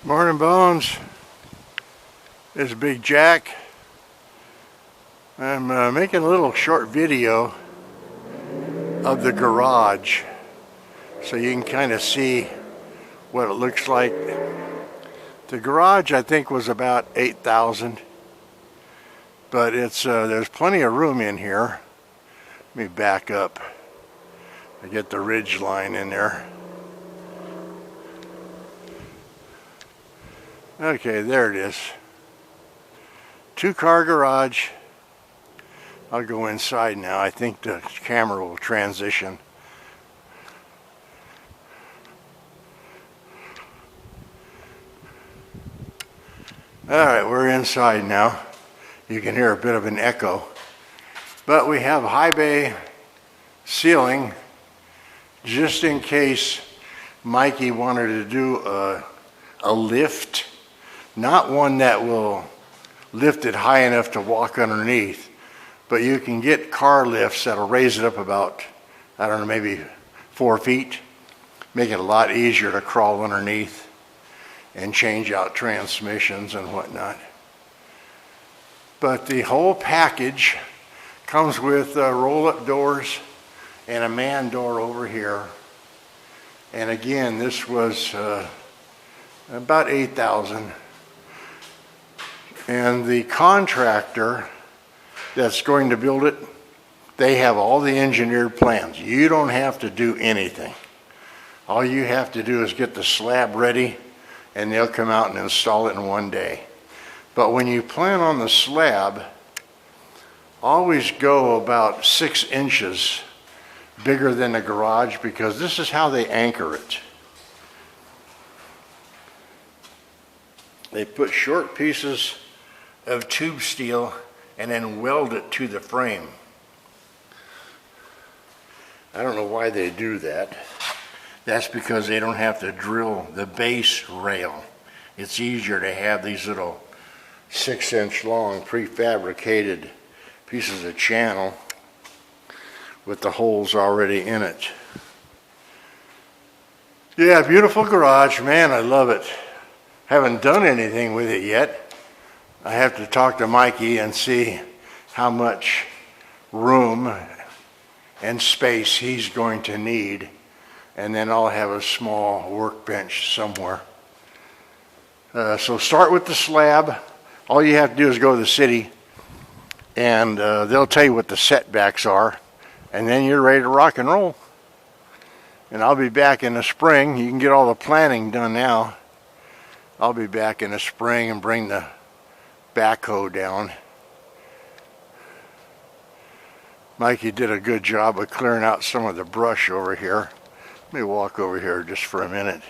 Morning, Bones. This is Big Jack. I'm making a little short video of the garage so you can kind of see what it looks like. The garage, I think, was about 8,000, but it's there's plenty of room in here. Let me back up. I get the ridge line in there. Okay, there it is. 2-car garage. I'll go inside now. I think the camera will transition. Alright, we're inside now. You can hear a bit of an echo. But we have high bay ceiling just in case Mikey wanted to do a lift. Not one that will lift it high enough to walk underneath, but you can get car lifts that'll raise it up about, I don't know, maybe 4 feet. Make it a lot easier to crawl underneath and change out transmissions and whatnot. But the whole package comes with roll-up doors and a man door over here. And again, this was about 8,000. And the contractor that's going to build it, they have all the engineered plans. You don't have to do anything. All you have to do is get the slab ready and they'll come out and install it in one day. But when you plan on the slab, always go about 6 inches bigger than the garage, because this is how they anchor it. They put short pieces of tube steel and then weld it to the frame. I don't know why they do that. That's because they don't have to drill the base rail. It's easier to have these little 6-inch long prefabricated pieces of channel with the holes already in it. Yeah, beautiful garage, man, I love it. Haven't done anything with it yet. I have to talk to Mikey and see how much room and space he's going to need, and then I'll have a small workbench somewhere. So start with the slab. All you have to do is go to the city and they'll tell you what the setbacks are, and then you're ready to rock and roll. And I'll be back in the spring. You can get all the planning done now. I'll be back in the spring and bring the backhoe down. Mikey did a good job of clearing out some of the brush over here. Let me walk over here just for a minute.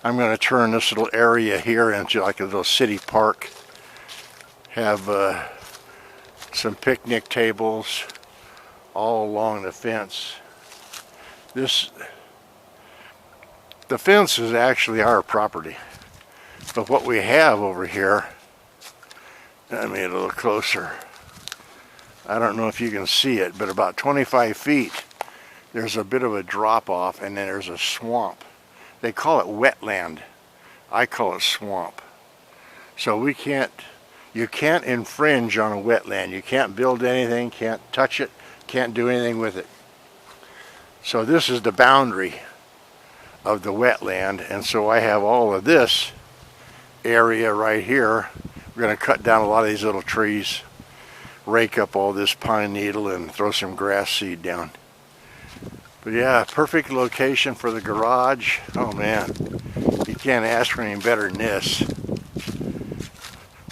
I'm going to turn this little area here into like a little city park. Have some picnic tables all along the fence. The fence is actually our property. But what we have over here, let me get a little closer. I don't know if you can see it, but about 25 feet, there's a bit of a drop off, and then there's a swamp. They call it wetland. I call it swamp. So you can't infringe on a wetland. You can't build anything, can't touch it, can't do anything with it. So this is the boundary of the wetland, and so I have all of this area right here. We're going to cut down a lot of these little trees, rake up all this pine needle, and throw some grass seed down. But yeah, perfect location for the garage. Oh man, you can't ask for any better than this.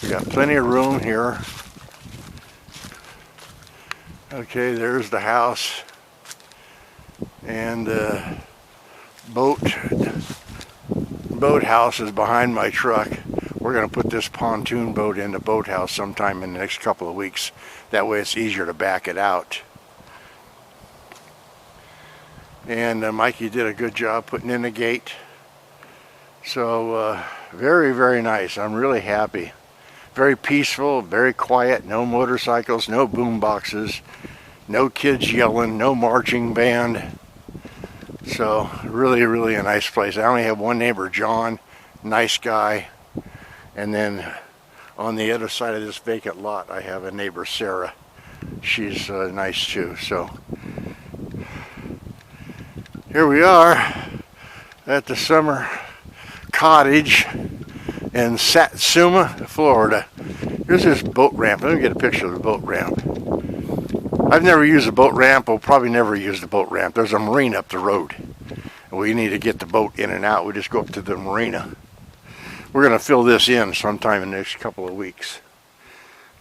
We got plenty of room here. Okay, there's the house, and the boathouse is behind my truck. We're going to put this pontoon boat in the boathouse sometime in the next couple of weeks. That way it's easier to back it out. And Mikey did a good job putting in the gate. So very, very nice. I'm really happy. Very peaceful, very quiet, no motorcycles, no boom boxes, no kids yelling, no marching band. So really, really a nice place. I only have one neighbor, John, nice guy. And then on the other side of this vacant lot, I have a neighbor, Sarah. She's nice too. So here we are at the summer cottage in Satsuma, Florida. Here's this boat ramp. Let me get a picture of the boat ramp. I've never used a boat ramp. I'll probably never use the boat ramp. There's a marina up the road. We need to get the boat in and out. We just go up to the marina. We're going to fill this in sometime in the next couple of weeks.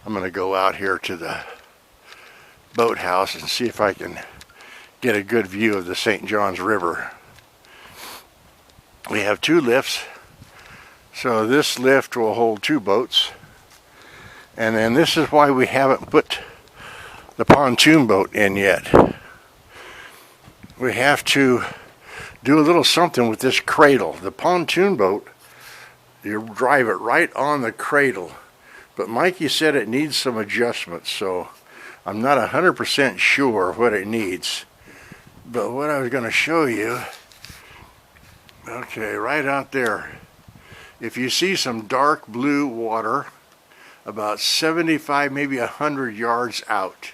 I'm going to go out here to the boathouse and see if I can get a good view of the St. Johns River. We have 2 lifts. So this lift will hold 2 boats. And then this is why we haven't put the pontoon boat in yet. We have to do a little something with this cradle. The pontoon boat, you drive it right on the cradle. But Mikey said it needs some adjustments, so I'm not 100% sure what it needs. But what I was going to show you, okay, right out there, if you see some dark blue water, about 75, maybe 100 yards out,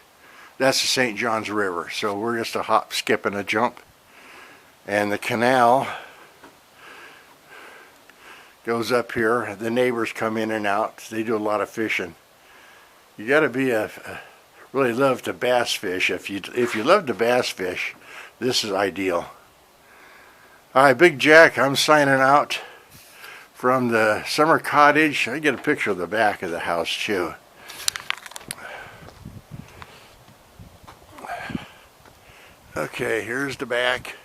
that's the St. Johns River. So we're just a hop, skip, and a jump. And the canal goes up here. The neighbors come in and out. They do a lot of fishing. You got to be really love to bass fish. If you love to bass fish, this is ideal. All right, Big Jack, I'm signing out from the summer cottage. I get a picture of the back of the house too. Okay, here's the back.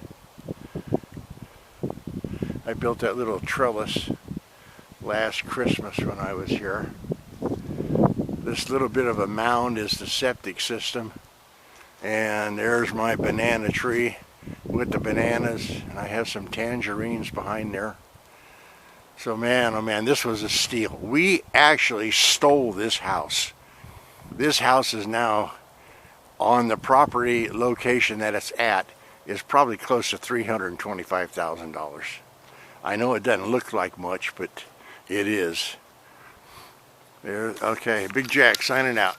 I built that little trellis last Christmas when I was here. This little bit of a mound is the septic system. And there's my banana tree with the bananas. And I have some tangerines behind there. So man, oh man, this was a steal. We actually stole this house. This house is now on the property location that it's at is probably close to $325,000. I know it doesn't look like much, but it is. There, okay, Big Jack signing out.